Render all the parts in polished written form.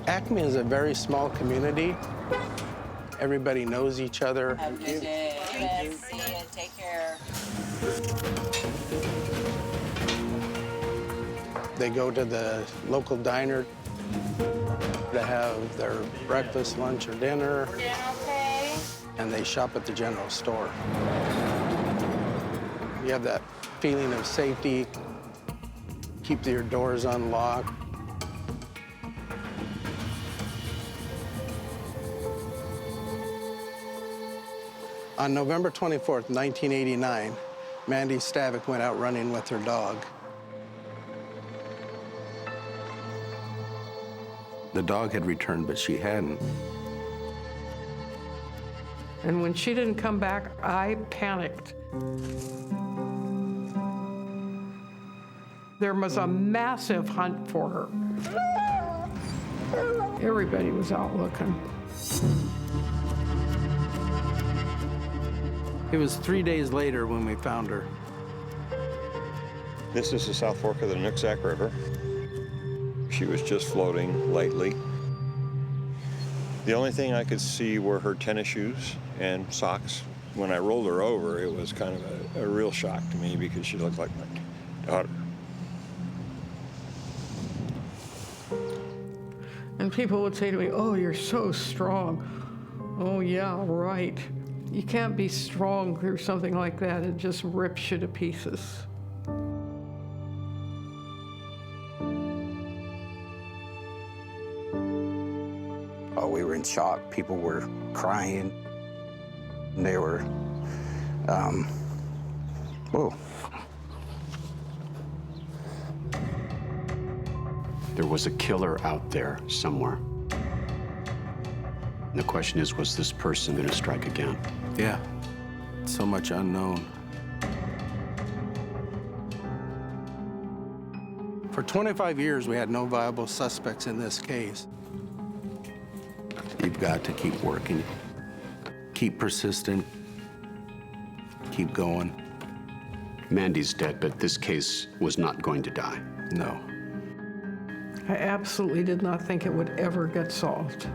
Acme is a very small community. Everybody knows each other. Have a good day. See you. Take care. They go to the local diner to have their breakfast, lunch, or dinner. Okay. And they shop at the general store. You have that feeling of safety. Keep your doors unlocked. On November 24th, 1989, Mandy Stavik went out running with her dog. The dog had returned, but she hadn't. And when she didn't come back, I panicked. There was a massive hunt for her. Everybody was out looking. It was 3 days later when we found her. This is the South Fork of the Nooksack River. She was just floating lightly. The only thing I could see were her tennis shoes and socks. When I rolled her over, it was kind of a real shock to me because she looked like my daughter. And people would say to me, "Oh, you're so strong." Oh, yeah, right. You can't be strong through something like that. It just rips you to pieces. Oh, we were in shock. People were crying. They were, whoa. There was a killer out there somewhere. And the question is, was this person going to strike again? Yeah, so much unknown. For 25 years, we had no viable suspects in this case. You've got to keep working, keep persistent, keep going. Mandy's dead, but this case was not going to die. No. I absolutely did not think it would ever get solved.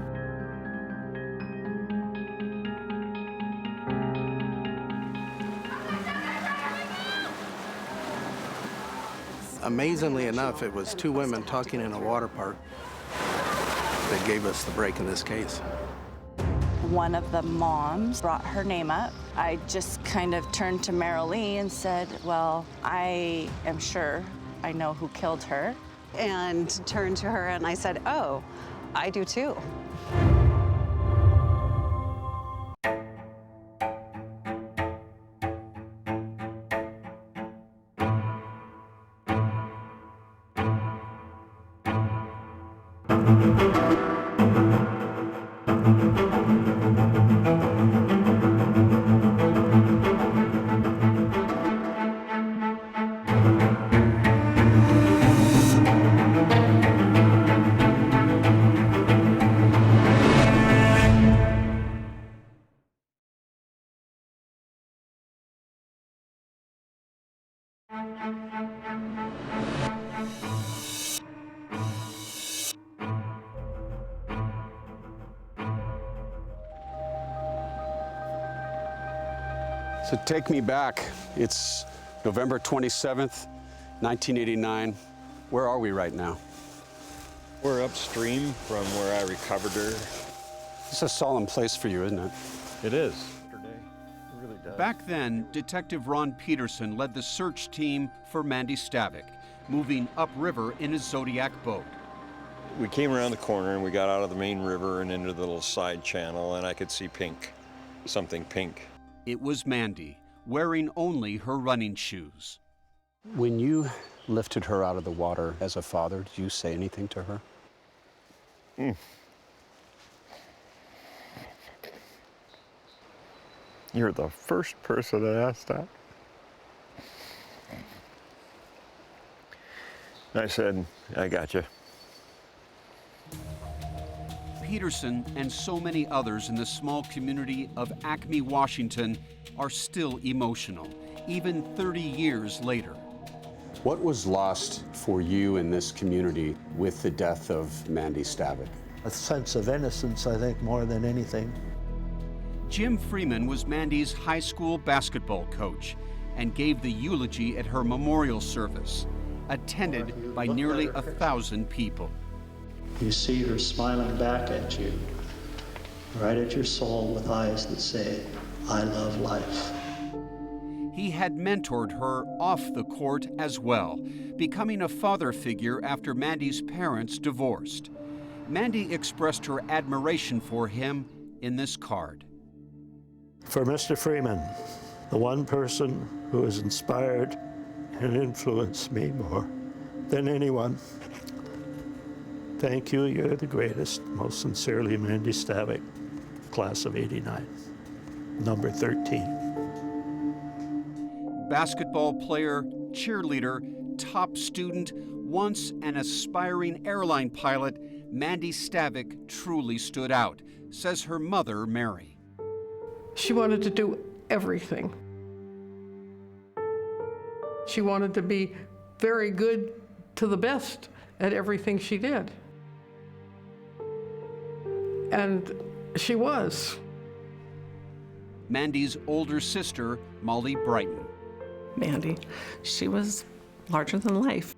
Amazingly enough, it was two women talking in a water park that gave us the break in this case. One of the moms brought her name up. I just kind of turned to Merrill Lee and said, well, I am sure I know who killed her. And turned to her and I said, oh, I do too. So take me back. It's November 27th, 1989. Where are we right now? We're upstream from where I recovered her. It's a solemn place for you, isn't it? It is. It really does. Back then, Detective Ron Peterson led the search team for Mandy Stavik, moving upriver in his Zodiac boat. We came around the corner and we got out of the main river and into the little side channel, and I could see pink, something pink. It was Mandy, wearing only her running shoes. When you lifted her out of the water as a father, did you say anything to her? You're the first person that asked that. I said, I got you. Peterson and so many others in the small community of Acme, Washington, are still emotional, even 30 years later. What was lost for you in this community with the death of Mandy Stavik? A sense of innocence, I think, more than anything. Jim Freeman was Mandy's high school basketball coach and gave the eulogy at her memorial service, attended by nearly 1,000 people. You see her smiling back at you, right at your soul with eyes that say, I love life. He had mentored her off the court as well, becoming a father figure after Mandy's parents divorced. Mandy expressed her admiration for him in this card. For Mr. Freeman, the one person who has inspired and influenced me more than anyone. Thank you, you're the greatest. Most sincerely, Mandy Stavik, class of '89, number 13. Basketball player, cheerleader, top student, once an aspiring airline pilot, Mandy Stavik truly stood out, says her mother, Mary. She wanted to do everything. She wanted to be very good to the best at everything she did. And she was. Mandy's older sister, Molly Brighton. Mandy, she was larger than life.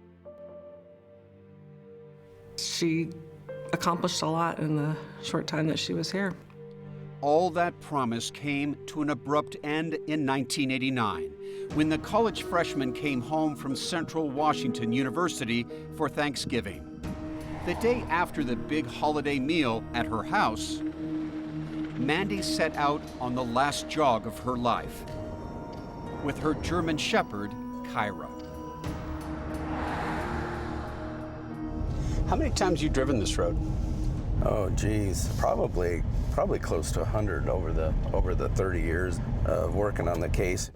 She accomplished a lot in the short time that she was here. All that promise came to an abrupt end in 1989, when the college freshman came home from Central Washington University for Thanksgiving. The day after the big holiday meal at her house, Mandy set out on the last jog of her life with her German Shepherd, Kyra. How many times you driven this road? Oh, geez, probably close to 100 over the 30 years of working on the case.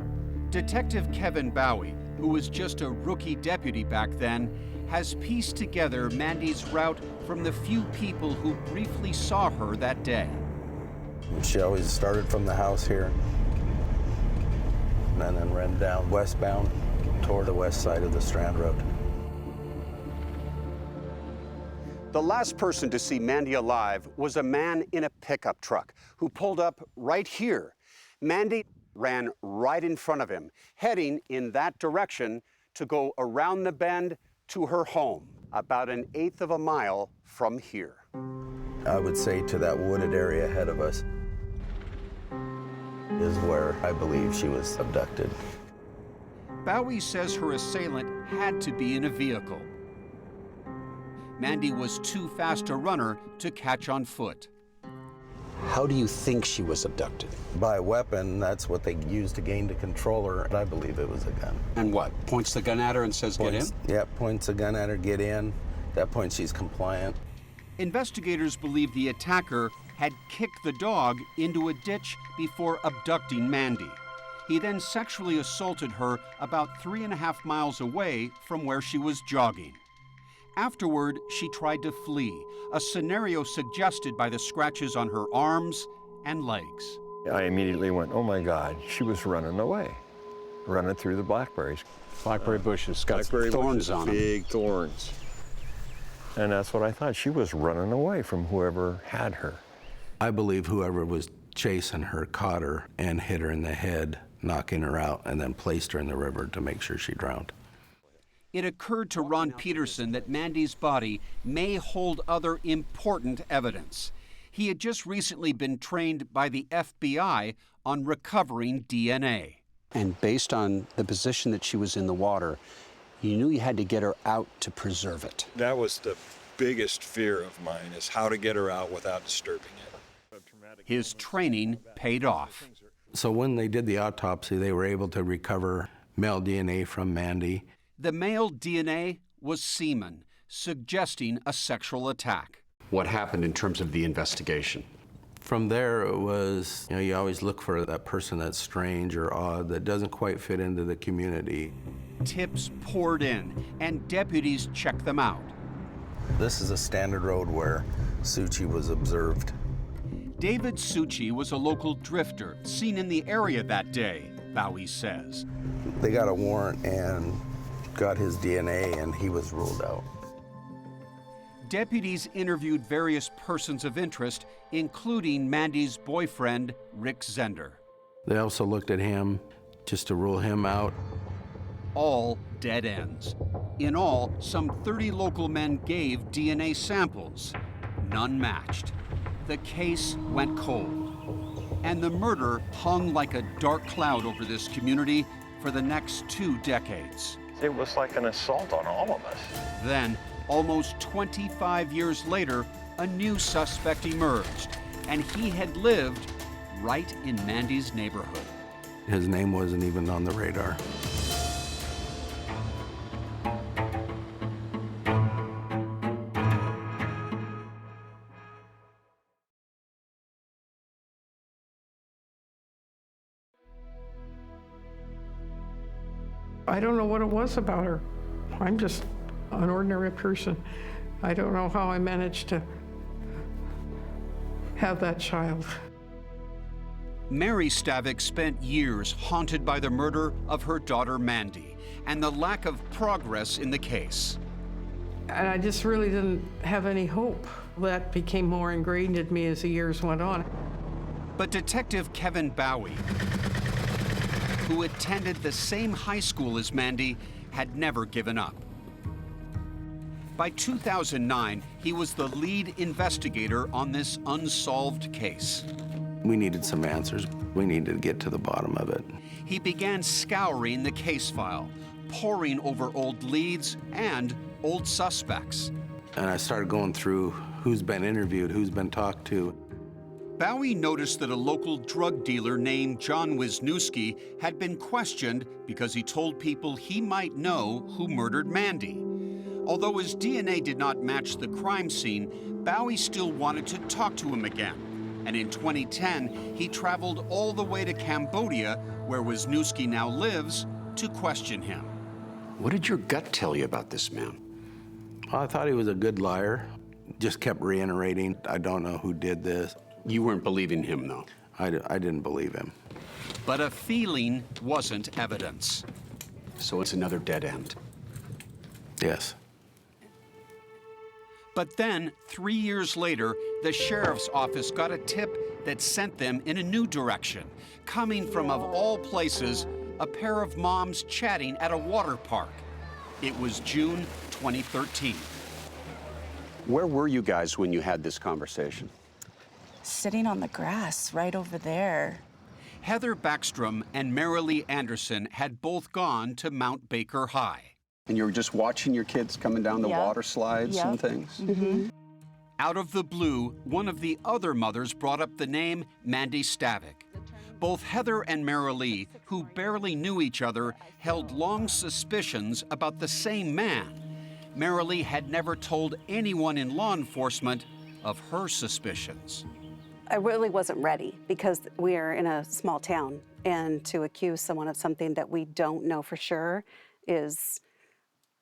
Detective Kevin Bowie, who was just a rookie deputy back then, has pieced together Mandy's route from the few people who briefly saw her that day. She always started from the house here and then ran down westbound toward the west side of the Strand Road. The last person to see Mandy alive was a man in a pickup truck who pulled up right here. Mandy ran right in front of him, heading in that direction to go around the bend to her home, about 1/8 of a mile from here. I would say to that wooded area ahead of us is where I believe she was abducted. Bowie says her assailant had to be in a vehicle. Mandy was too fast a runner to catch on foot. How do you think she was abducted? By a weapon, that's what they used to gain to control her. I believe it was a gun. And what? Points the gun at her and says, get in? Yep, points the gun at her, get in. At that point, she's compliant. Investigators believe the attacker had kicked the dog into a ditch before abducting Mandy. He then sexually assaulted her about 3.5 miles away from where she was jogging. Afterward, she tried to flee, a scenario suggested by the scratches on her arms and legs. I immediately went, oh my God, she was running away, running through the blackberries. Blackberry bushes, got thorns on them. Big thorns. And that's what I thought. She was running away from whoever had her. I believe whoever was chasing her caught her and hit her in the head, knocking her out, and then placed her in the river to make sure she drowned. It occurred to Ron Peterson that Mandy's body may hold other important evidence. He had just recently been trained by the FBI on recovering DNA. And based on the position that she was in the water, you knew you had to get her out to preserve it. That was the biggest fear of mine, is how to get her out without disturbing it. His training paid off. So when they did the autopsy, they were able to recover male DNA from Mandy. The male DNA was semen, suggesting a sexual attack. What happened in terms of the investigation? From there, it was, you always look for that person that's strange or odd, that doesn't quite fit into the community. Tips poured in, and deputies checked them out. This is a standard road where Suchi was observed. David Suchi was a local drifter seen in the area that day, Bowie says. They got a warrant and got his DNA, and he was ruled out. Deputies interviewed various persons of interest, including Mandy's boyfriend, Rick Zender. They also looked at him just to rule him out. All dead ends. In all, some 30 local men gave DNA samples. None matched. The case went cold. And the murder hung like a dark cloud over this community for the next 2 decades. It was like an assault on all of us. Then, almost 25 years later, a new suspect emerged, and he had lived right in Mandy's neighborhood. His name wasn't even on the radar. I don't know what it was about her. I'm just an ordinary person. I don't know how I managed to have that child. Mary Stavik spent years haunted by the murder of her daughter Mandy and the lack of progress in the case. And I just really didn't have any hope. That became more ingrained in me as the years went on. But Detective Kevin Bowie, who attended the same high school as Mandy, had never given up. By 2009, he was the lead investigator on this unsolved case. We needed some answers. We needed to get to the bottom of it. He began scouring the case file, poring over old leads and old suspects. And I started going through who's been interviewed, who's been talked to. Bowie noticed that a local drug dealer named John Wisniewski had been questioned because he told people he might know who murdered Mandy. Although his DNA did not match the crime scene, Bowie still wanted to talk to him again. And in 2010, he traveled all the way to Cambodia, where Wisniewski now lives, to question him. What did your gut tell you about this man? Well, I thought he was a good liar. Just kept reiterating, I don't know who did this. You weren't believing him, though? I didn't believe him. But a feeling wasn't evidence. So it's another dead end. Yes. But then, 3 years later, the sheriff's office got a tip that sent them in a new direction, coming from, of all places, a pair of moms chatting at a water park. It was June 2013. Where were you guys when you had this conversation? Sitting on the grass right over there. Heather Backstrom and Marilee Anderson had both gone to Mount Baker High. And you were just watching your kids coming down the water slides and things? Mm-hmm. Out of the blue, one of the other mothers brought up the name Mandy Stavik. Both Heather and Marilee, who barely knew each other, held long suspicions about the same man. Marilee had never told anyone in law enforcement of her suspicions. I really wasn't ready because we are in a small town, and to accuse someone of something that we don't know for sure is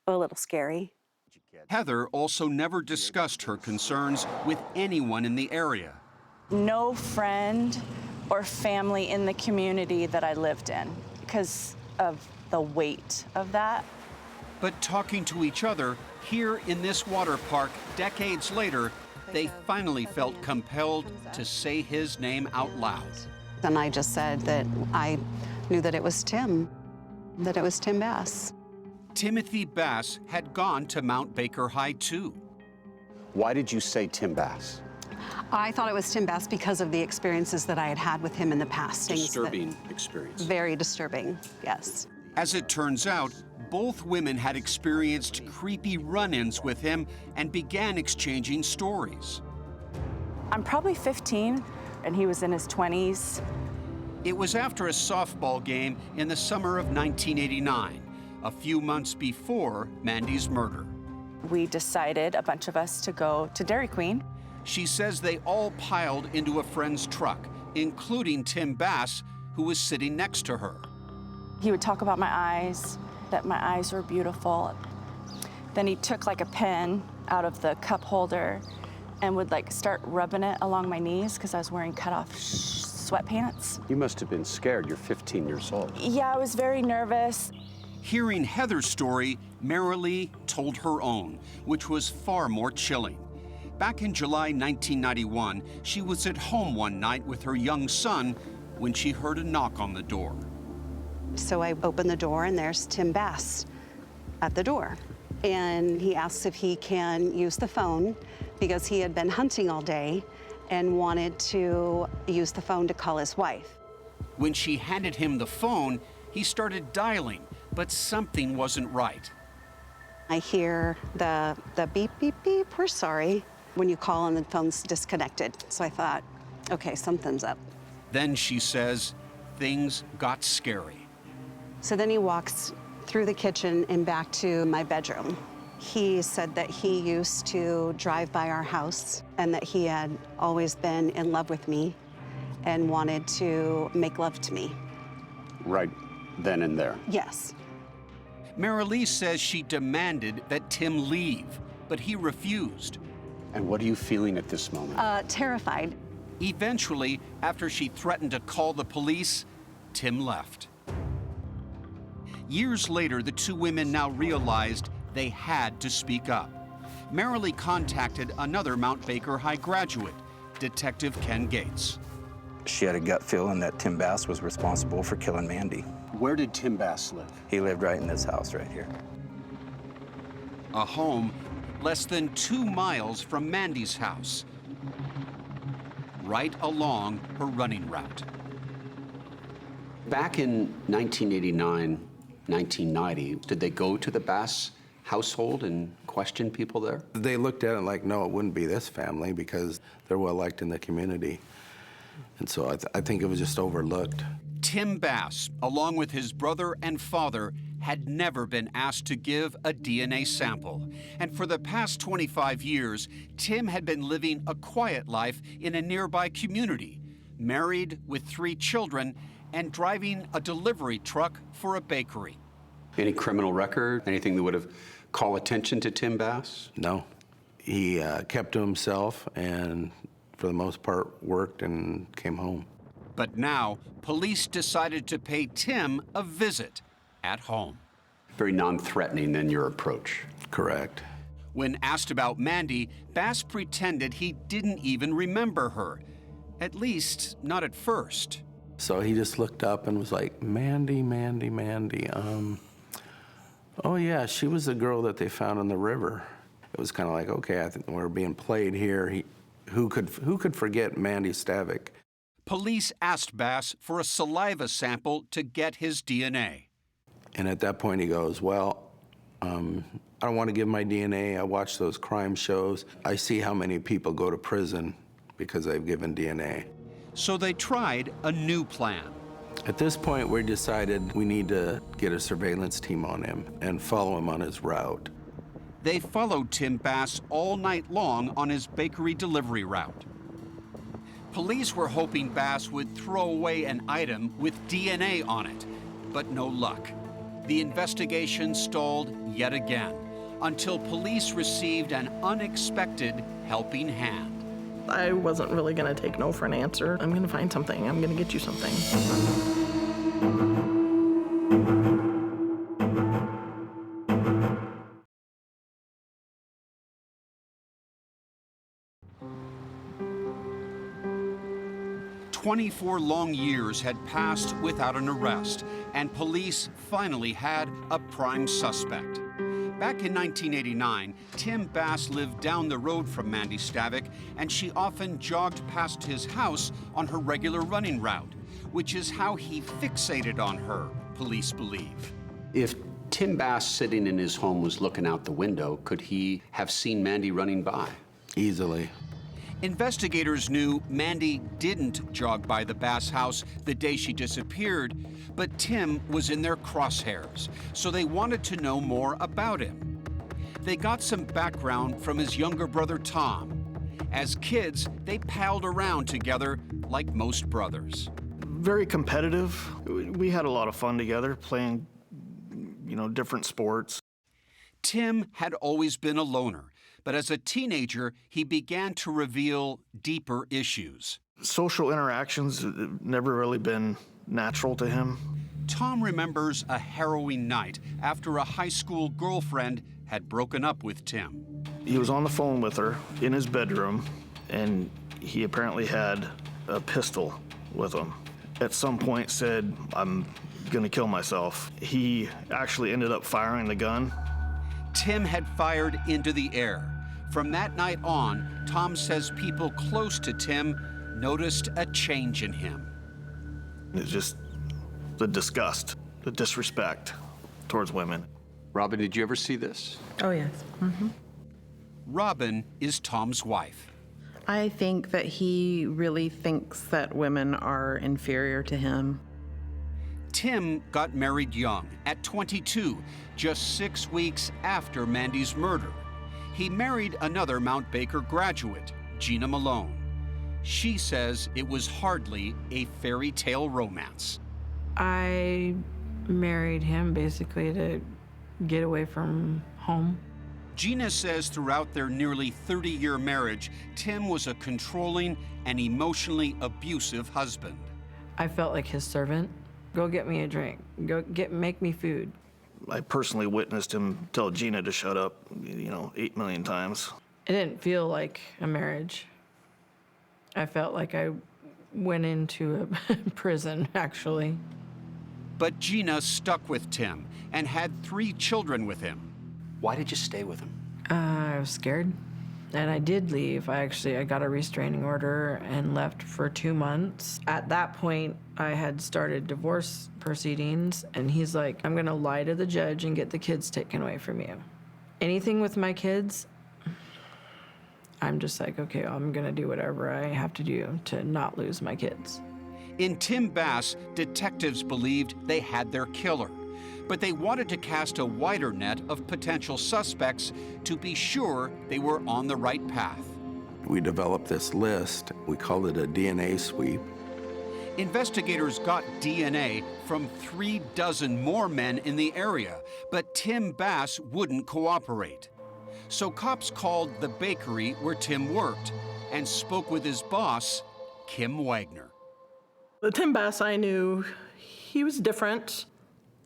a little scary. Heather also never discussed her concerns with anyone in the area. No friend or family in the community that I lived in because of the weight of that. But talking to each other here in this water park decades later, they finally felt compelled to say his name out loud. And I just said that I knew that it was Tim Bass. Timothy Bass had gone to Mount Baker High too. Why did you say Tim Bass? I thought it was Tim Bass because of the experiences that I had had with him in the past. Disturbing experience. Very disturbing, yes. As it turns out, both women had experienced creepy run-ins with him and began exchanging stories. I'm probably 15, and he was in his 20s. It was after a softball game in the summer of 1989, a few months before Mandy's murder. We decided, a bunch of us, to go to Dairy Queen. She says they all piled into a friend's truck, including Tim Bass, who was sitting next to her. He would talk about my eyes, that my eyes were beautiful. Then he took like a pen out of the cup holder and would like start rubbing it along my knees because I was wearing cut-off sweatpants. You must have been scared. You're 15 years old. Yeah, I was very nervous. Hearing Heather's story, Marilee told her own, which was far more chilling. Back in July 1991, she was at home one night with her young son when she heard a knock on the door. So I opened the door, and there's Tim Bass at the door. And he asks if he can use the phone because he had been hunting all day and wanted to use the phone to call his wife. When she handed him the phone, he started dialing, but something wasn't right. I hear the beep, beep, beep, we're sorry, when you call and the phone's disconnected. So I thought, okay, something's up. Then she says things got scary. So then he walks through the kitchen and back to my bedroom. He said that he used to drive by our house and that he had always been in love with me and wanted to make love to me. Right then and there. Yes. Marilee says she demanded that Tim leave, but he refused. And what are you feeling at this moment? Terrified. Eventually, after she threatened to call the police, Tim left. Years later, the two women now realized they had to speak up. Marilee contacted another Mount Baker High graduate, Detective Ken Gates. She had a gut feeling that Tim Bass was responsible for killing Mandy. Where did Tim Bass live? He lived right in this house right here. A home less than 2 miles from Mandy's house, right along her running route. Back in 1989, 1990, did they go to the Bass household and question people there? They looked at it like, no, it wouldn't be this family because they're well liked in the community. And so I think it was just overlooked. Tim Bass, along with his brother and father, had never been asked to give a DNA sample. And for the past 25 years, Tim had been living a quiet life in a nearby community, married with 3 children, and driving a delivery truck for a bakery. Any criminal record? Anything that would have called attention to Tim Bass? No. He kept to himself and, for the most part, worked and came home. But now, police decided to pay Tim a visit at home. Very non-threatening in your approach. Correct. When asked about Mandy, Bass pretended he didn't even remember her. At least, not at first. So he just looked up and was like, Mandy. Oh yeah, she was the girl that they found in the river. It was kind of like, okay, I think we're being played here. Who could forget Mandy Stavik? Police asked Bass for a saliva sample to get his DNA. And at that point he goes, well, I don't want to give my DNA. I watch those crime shows. I see how many people go to prison because they've given DNA. So they tried a new plan. At this point, we decided we need to get a surveillance team on him and follow him on his route. They followed Tim Bass all night long on his bakery delivery route. Police were hoping Bass would throw away an item with DNA on it, but no luck. The investigation stalled yet again until police received an unexpected helping hand. I wasn't really going to take no for an answer. I'm going to find something. I'm going to get you something. "24 long years had passed without an arrest, and police finally had a prime suspect. Back in 1989, Tim Bass lived down the road from Mandy Stavik, and she often jogged past his house on her regular running route, which is how he fixated on her, police believe. If Tim Bass sitting in his home was looking out the window, could he have seen Mandy running by? Easily. Investigators knew Mandy didn't jog by the Bass house the day she disappeared, but Tim was in their crosshairs, so they wanted to know more about him. They got some background from his younger brother, Tom. As kids, they palled around together like most brothers. Very competitive. We had a lot of fun together, playing, different sports. Tim had always been a loner, but as a teenager, he began to reveal deeper issues. Social interactions have never really been natural to him. Tom remembers a harrowing night after a high school girlfriend had broken up with Tim. He was on the phone with her in his bedroom, and he apparently had a pistol with him. At some point said, "I'm gonna kill myself." He actually ended up firing the gun. Tim had fired into the air. From that night on, Tom says people close to Tim noticed a change in him. It's just the disgust, the disrespect towards women. Robin, did you ever see this? Oh, yes. Robin is Tom's wife. I think that he really thinks that women are inferior to him. Tim got married young, at 22, just 6 weeks after Mandy's murder. He married another Mount Baker graduate, Gina Malone. She says it was hardly a fairy tale romance. I married him basically to get away from home. Gina says throughout their nearly 30-year marriage, Tim was a controlling and emotionally abusive husband. I felt like his servant. Go get me a drink. Make me food. I personally witnessed him tell Gina to shut up, 8 million times. It didn't feel like a marriage. I felt like I went into a prison, actually. But Gina stuck with Tim and had 3 children with him. Why did you stay with him? I was scared. And I did leave. I got a restraining order and left for 2 months. At that point, I had started divorce proceedings, and he's like, "I'm gonna lie to the judge and get the kids taken away from you. Anything with my kids," I'm just like, okay, I'm gonna do whatever I have to do to not lose my kids. In Tim Bass, detectives believed they had their killer, but they wanted to cast a wider net of potential suspects to be sure they were on the right path. We developed this list. We called it a DNA sweep. Investigators got DNA from 3 dozen more men in the area, but Tim Bass wouldn't cooperate. So cops called the bakery where Tim worked and spoke with his boss, Kim Wagner. The Tim Bass I knew, he was different.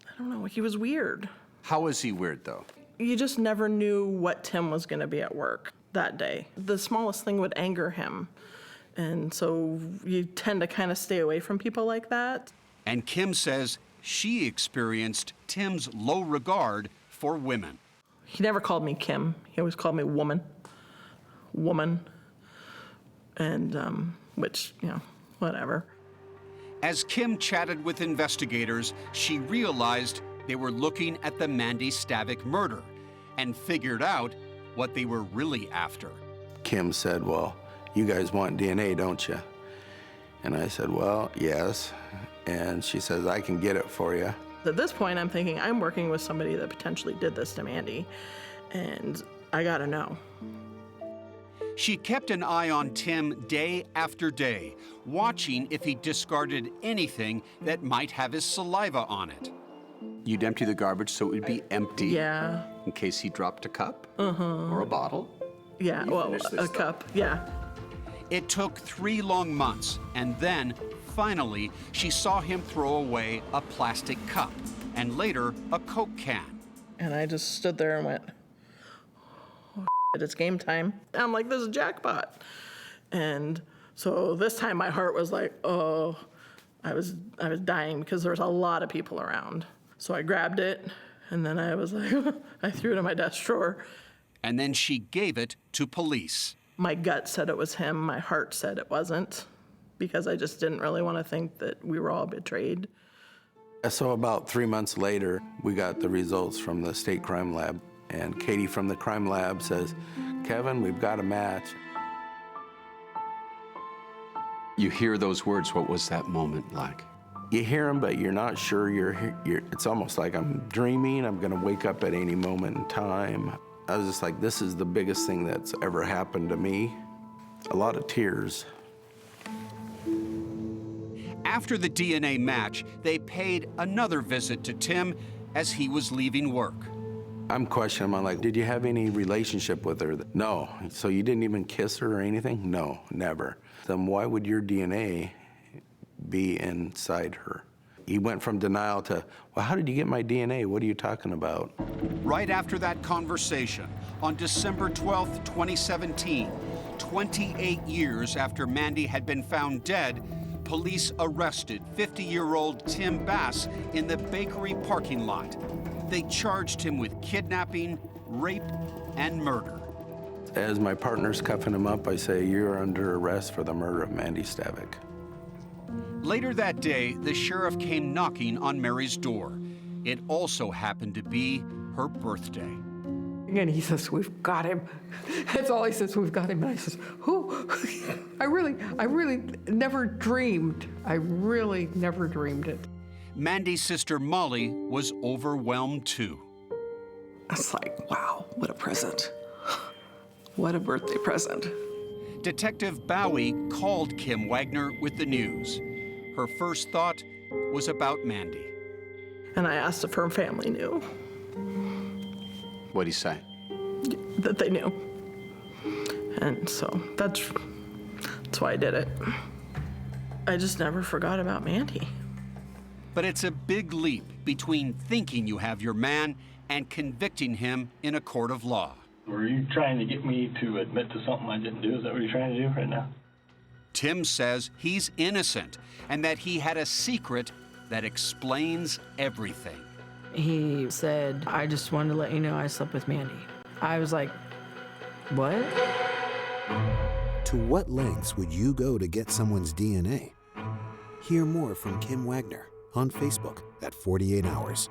I don't know, he was weird. How was he weird, though? You just never knew what Tim was gonna be at work that day. The smallest thing would anger him. And so you tend to kind of stay away from people like that. And Kim says she experienced Tim's low regard for women. He never called me Kim. He always called me woman. Woman. And, which, whatever. As Kim chatted with investigators, she realized they were looking at the Mandy Stavik murder and figured out what they were really after. Kim said, "Well, you guys want DNA, don't you?" And I said, "Well, yes." And she says, "I can get it for you." At this point, I'm thinking, I'm working with somebody that potentially did this to Mandy, and I gotta know. She kept an eye on Tim day after day, watching if he discarded anything that might have his saliva on it. You'd empty the garbage so it would be empty. Yeah. In case he dropped a cup or a bottle. Yeah, well, a cup, yeah. It took 3 long months, and then, finally, she saw him throw away a plastic cup, and later, a Coke can. And I just stood there and went, oh, shit, it's game time. I'm like, this is jackpot. And so this time my heart was like, oh, I was dying because there was a lot of people around. So I grabbed it, and then I was like, I threw it in my desk drawer. And then she gave it to police. My gut said it was him. My heart said it wasn't, because I just didn't really want to think that we were all betrayed. So about 3 months later, we got the results from the state crime lab. And Katie from the crime lab says, "Kevin, we've got a match." You hear those words. What was that moment like? You hear them, but you're not sure it's almost like I'm dreaming. I'm gonna wake up at any moment in time. I was just like, this is the biggest thing that's ever happened to me. A lot of tears. After the DNA match, they paid another visit to Tim as he was leaving work. I'm questioning him. I'm like, did you have any relationship with her? No. So you didn't even kiss her or anything? No, never. Then why would your DNA be inside her? He went from denial to, well, how did you get my DNA? What are you talking about? Right after that conversation, on December 12th, 2017, 28 years after Mandy had been found dead, police arrested 50-year-old Tim Bass in the bakery parking lot. They charged him with kidnapping, rape, and murder. As my partner's cuffing him up, I say, you're under arrest for the murder of Mandy Stavik. Later that day, the sheriff came knocking on Mary's door. It also happened to be her birthday. And he says, we've got him. That's all he says, we've got him. And I says, who? I really never dreamed. I really never dreamed it. Mandy's sister Molly was overwhelmed too. It's like, wow, what a present. What a birthday present. Detective Bowie called Kim Wagner with the news. Her first thought was about Mandy. And I asked if her family knew. What'd he say? That they knew. And so that's why I did it. I just never forgot about Mandy. But it's a big leap between thinking you have your man and convicting him in a court of law. Were you trying to get me to admit to something I didn't do? Is that what you're trying to do right now? Tim says he's innocent and that he had a secret that explains everything. He said, I just wanted to let you know I slept with Mandy. I was like, what? To what lengths would you go to get someone's DNA? Hear more from Kim Wagner on Facebook at 48 Hours.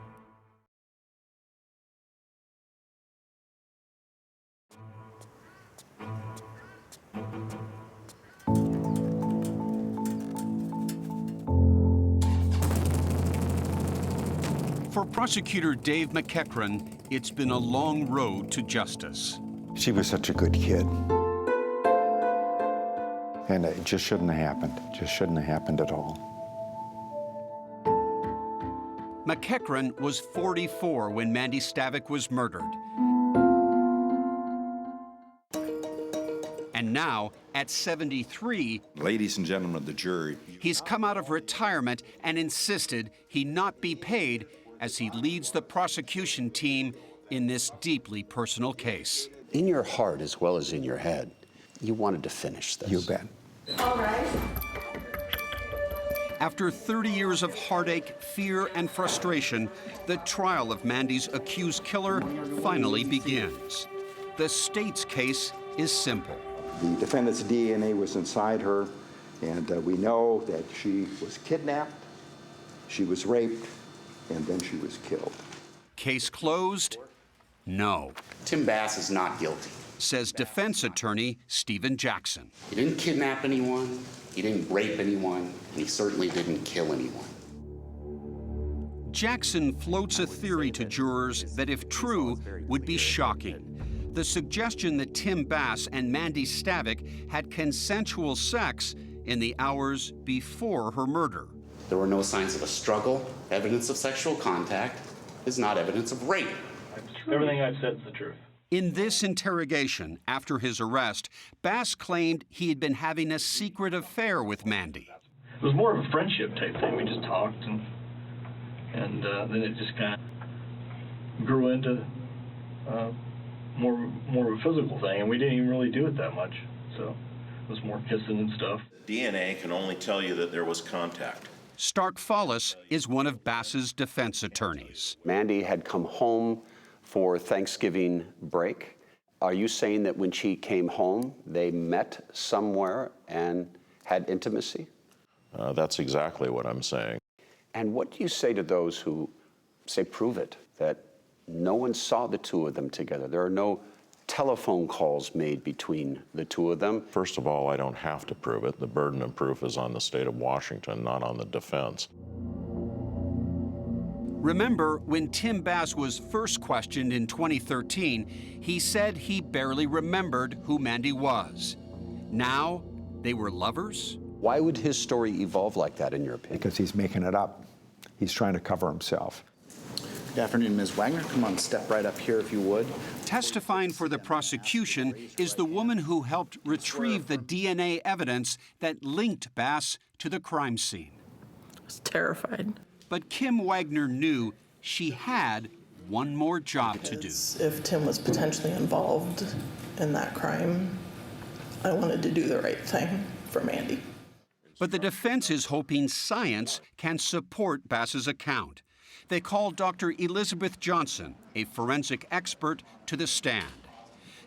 For prosecutor Dave McEachran, it's been a long road to justice. She was such a good kid. And it just shouldn't have happened. Just shouldn't have happened at all. McEachran was 44 when Mandy Stavik was murdered. And now, at 73, ladies and gentlemen of the jury, he's come out of retirement and insisted he not be paid as he leads the prosecution team in this deeply personal case. In your heart as well as in your head, you wanted to finish this. You bet. All right. After 30 years of heartache, fear, and frustration, the trial of Mandy's accused killer finally begins. The state's case is simple. The defendant's DNA was inside her, and we know that she was kidnapped, she was raped, and then she was killed. Case closed? No. Tim Bass is not guilty, says defense attorney Stephen Jackson. He didn't kidnap anyone, he didn't rape anyone, and he certainly didn't kill anyone. Jackson floats a theory to jurors that, if true, would be shocking. The suggestion that Tim Bass and Mandy Stavik had consensual sex in the hours before her murder. There were no signs of a struggle. Evidence of sexual contact is not evidence of rape. Everything I've said is the truth. In this interrogation, after his arrest, Bass claimed he had been having a secret affair with Mandy. It was more of a friendship type thing. We just talked, and then it just kind of grew into more of a physical thing, and we didn't even really do it that much. So it was more kissing and stuff. DNA can only tell you that there was contact. Stark Follis is one of Bass's defense attorneys. Mandy had come home for Thanksgiving break. Are you saying that when she came home, they met somewhere and had intimacy? That's exactly what I'm saying. And what do you say to those who say, prove it, that no one saw the two of them together? There are no telephone calls made between the two of them. First of all, I don't have to prove it. The burden of proof is on the state of Washington, not on the defense. Remember, when Tim Bass was first questioned in 2013, he said he barely remembered who Mandy was. Now, they were lovers? Why would his story evolve like that, in your opinion? Because he's making it up. He's trying to cover himself. Good afternoon, Ms. Wagner. Come on, step right up here if you would. Testifying for the prosecution is the woman who helped retrieve the DNA evidence that linked Bass to the crime scene. I was terrified. But Kim Wagner knew she had one more job to do. If Tim was potentially involved in that crime, I wanted to do the right thing for Mandy. But the defense is hoping science can support Bass's account. They called Dr. Elizabeth Johnson, a forensic expert, to the stand.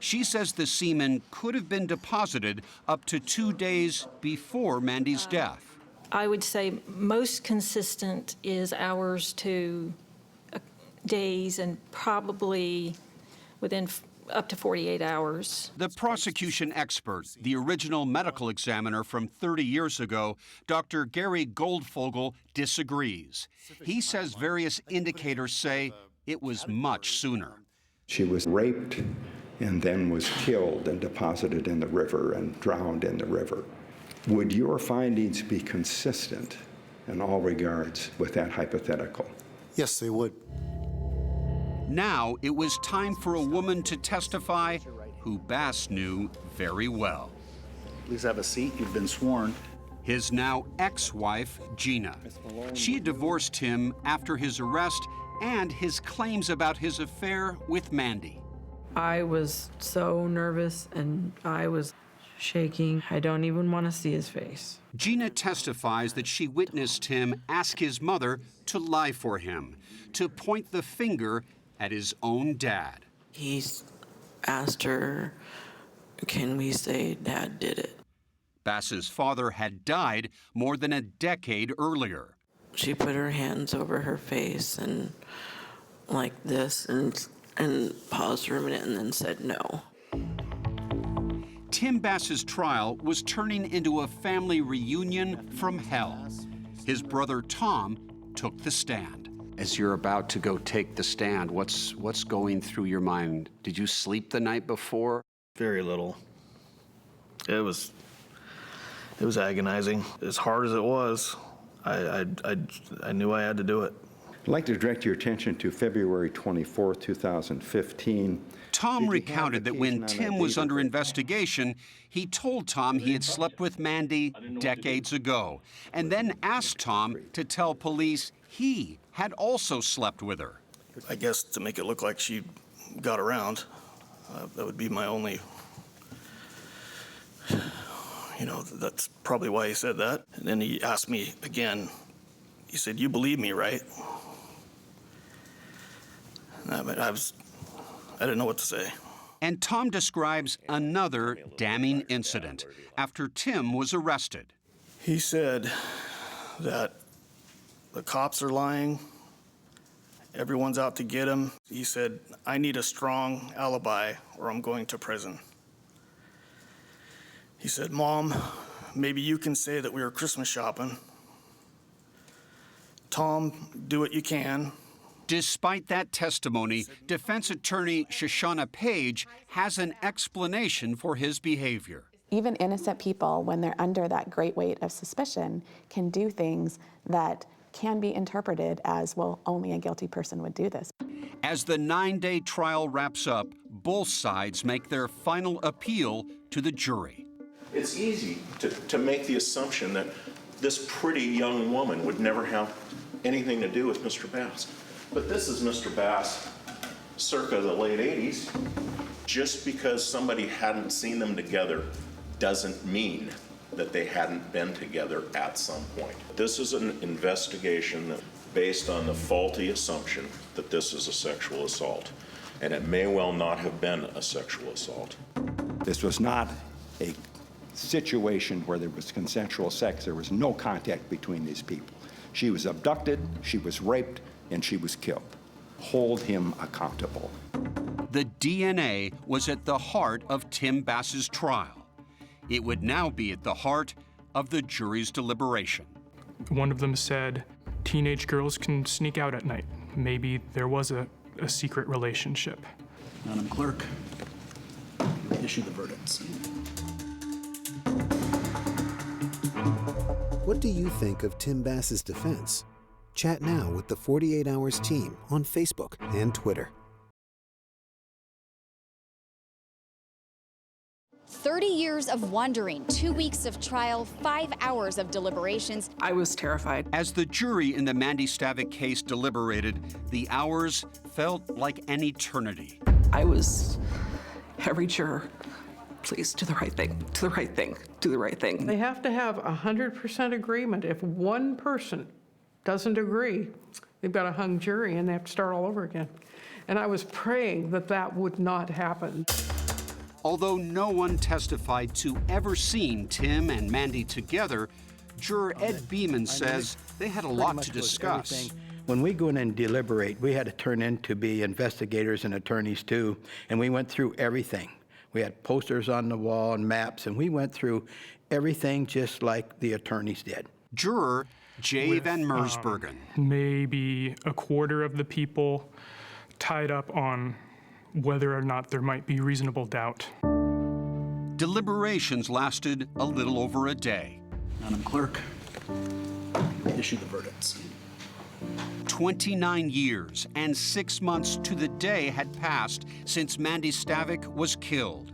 She says the semen could have been deposited up to 2 days before Mandy's death. I would say most consistent is hours to days, and probably within up to 48 hours. The prosecution expert, the original medical examiner from 30 years ago, Dr. Gary Goldfogel, disagrees. He says various indicators say it was much sooner. She was raped and then was killed and deposited in the river and drowned in the river. Would your findings be consistent in all regards with that hypothetical? Yes, they would. Now it was time for a woman to testify who Bass knew very well. Please have a seat. You've been sworn. His now ex-wife, Gina. She divorced him after his arrest and his claims about his affair with Mandy. I was so nervous and I was shaking. I don't even want to see his face. Gina testifies that she witnessed him ask his mother to lie for him, to point the finger at his own dad. He's asked her, can we say Dad did it? Bass's father had died more than a decade earlier. She put her hands over her face and like this and paused for a minute and then said no. Tim Bass's trial was turning into a family reunion from hell. His brother Tom took the stand. As you're about to go take the stand, what's going through your mind? Did you sleep the night before? Very little. It was agonizing. As hard as it was, I knew I had to do it. I'd like to direct your attention to February 24, 2015. Tom recounted that when Tim was under investigation, he told Tom he had slept with Mandy decades ago, and then asked Tom to tell police he had also slept with her. I guess to make it look like she got around, that would be my only, that's probably why he said that. And then he asked me again, he said, "You believe me, right?" I didn't know what to say. And Tom describes another damning incident after Tim was arrested. He said that the cops are lying, everyone's out to get him. He said, "I need a strong alibi or I'm going to prison." He said, "Mom, maybe you can say that we were Christmas shopping. Tom, do what you can." Despite that testimony, defense attorney Shoshana Page has an explanation for his behavior. Even innocent people, when they're under that great weight of suspicion, can do things that can be interpreted as, well, only a guilty person would do this. As the 9-day trial wraps up, both sides make their final appeal to the jury. It's easy to make the assumption that this pretty young woman would never have anything to do with Mr. Bass. But this is Mr. Bass circa the late 80s. Just because somebody hadn't seen them together doesn't mean that they hadn't been together at some point. This is an investigation based on the faulty assumption that this is a sexual assault, and it may well not have been a sexual assault. This was not a situation where there was consensual sex. There was no contact between these people. She was abducted, she was raped, and she was killed. Hold him accountable. The DNA was at the heart of Tim Bass's trial. It would now be at the heart of the jury's deliberation. One of them said, "Teenage girls can sneak out at night. Maybe there was a secret relationship." Madam Clerk, issue the verdicts. What do you think of Tim Bass's defense? Chat now with the 48 Hours team on Facebook and Twitter. 30 years of wondering, 2 weeks of trial, 5 hours of deliberations. I was terrified. As the jury in the Mandy Stavik case deliberated, the hours felt like an eternity. I was every juror. Please do the right thing, do the right thing, do the right thing. They have to have 100% agreement. If one person doesn't agree, they've got a hung jury and they have to start all over again. And I was praying that that would not happen. Although no one testified to ever seeing Tim and Mandy together, juror Ed Beeman says they had a lot to discuss. When we go in and deliberate, we had to turn in to be investigators and attorneys too, and we went through everything. We had posters on the wall and maps, and we went through everything just like the attorneys did. Juror Jay Van Mersbergen. Maybe a quarter of the people tied up on whether or not there might be reasonable doubt. Deliberations lasted a little over a day. Madam Clerk, issue the verdicts. 29 years and 6 months to the day had passed since Mandy Stavik was killed.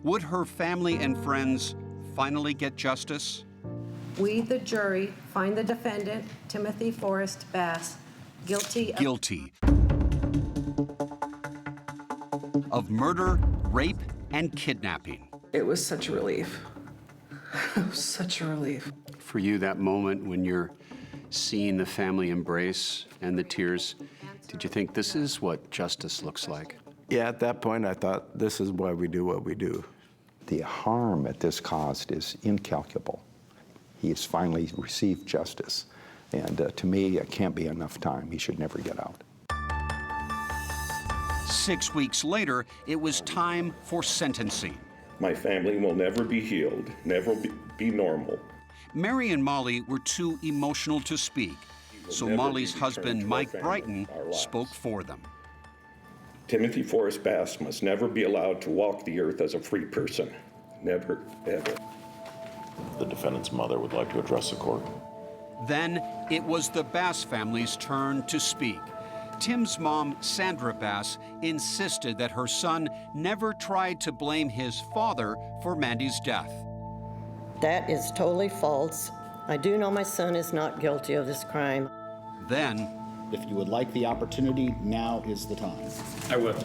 Would her family and friends finally get justice? We, the jury, find the defendant, Timothy Forrest Bass, guilty of murder, rape, and kidnapping. It was such a relief. It was such a relief. For you, that moment when you're seeing the family embrace and the tears, did you think this is what justice looks like? Yeah, at that point, I thought, this is why we do what we do. The harm that this caused is incalculable. He has finally received justice. And to me, it can't be enough time. He should never get out. 6 weeks later, it was time for sentencing. My family will never be healed, never be normal. Mary and Molly were too emotional to speak, so Molly's husband, Mike Brighton, spoke for them. Timothy Forrest Bass must never be allowed to walk the earth as a free person. Never, ever. The defendant's mother would like to address the court. Then it was the Bass family's turn to speak. Tim's mom, Sandra Bass, insisted that her son never tried to blame his father for Mandy's death. That is totally false. I do know my son is not guilty of this crime. Then, if you would like the opportunity, now is the time. I will.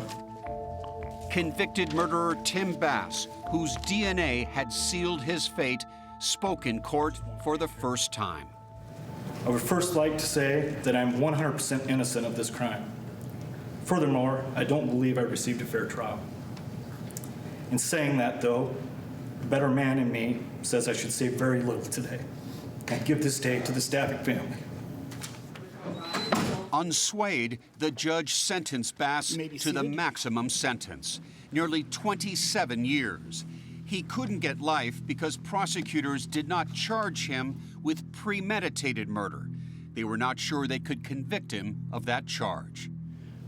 Convicted murderer Tim Bass, whose DNA had sealed his fate, spoke in court for the first time. I would first like to say that I'm 100% innocent of this crime. Furthermore, I don't believe I received a fair trial. In saying that, though, the better man in me says I should say very little today. I give this day to the Stavik family. Unswayed, the judge sentenced Bass to the maximum sentence, nearly 27 years. He couldn't get life because prosecutors did not charge him with premeditated murder. They were not sure they could convict him of that charge.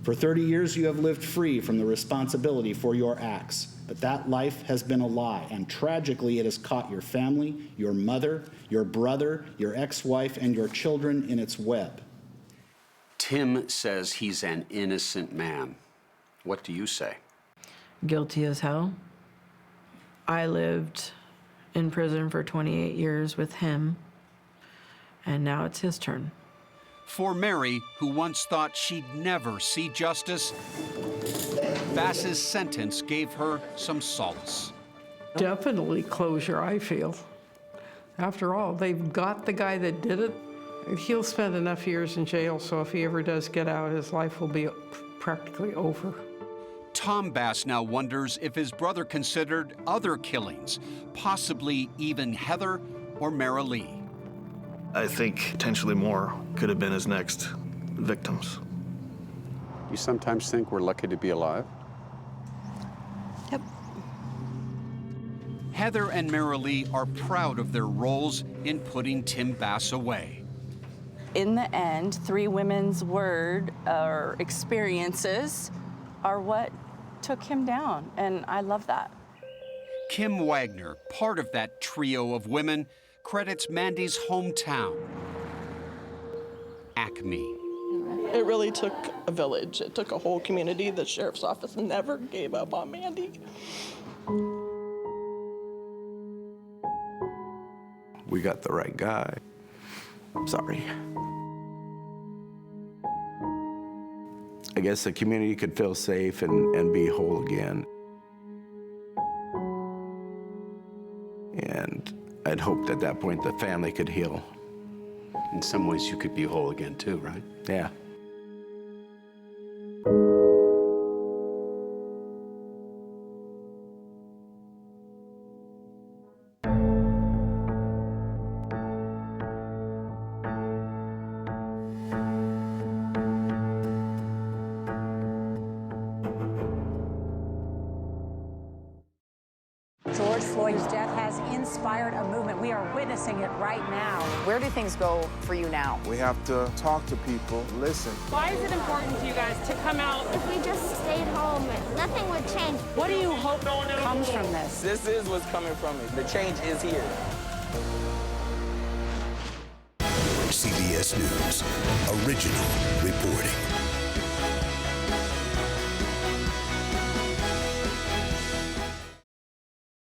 For 30 years, you have lived free from the responsibility for your acts. But that life has been a lie, and tragically it has caught your family, your mother, your brother, your ex-wife, and your children in its web. Tim says he's an innocent man. What do you say? Guilty as hell. I lived in prison for 28 years with him, and now it's his turn. For Mary, who once thought she'd never see justice, Bass's sentence gave her some solace. Definitely closure, I feel. After all, they've got the guy that did it. He'll spend enough years in jail, so if he ever does get out, his life will be practically over. Tom Bass now wonders if his brother considered other killings, possibly even Heather or Mara Lee. I think potentially more could have been his next victims. You sometimes think we're lucky to be alive? Yep. Heather and Mara Lee are proud of their roles in putting Tim Bass away. In the end, three women's word or experiences are what took him down, and I love that. Kim Wagner, part of that trio of women, credits Mandy's hometown, Acme. It really took a village. It took a whole community. The sheriff's office never gave up on Mandy. we got the right guy. Sorry. I guess the community could feel safe and be whole again. And I'd hoped at that point the family could heal. In some ways, you could be whole again too, right? Yeah. George Floyd's death has inspired a movement. We are witnessing it right now. Where do things go for you now? We have to talk to people, listen. Why is it important to you guys to come out? If we just stayed home, nothing would change. What do you hope comes from this? This is what's coming from it. The change is here. CBS News, original reporting.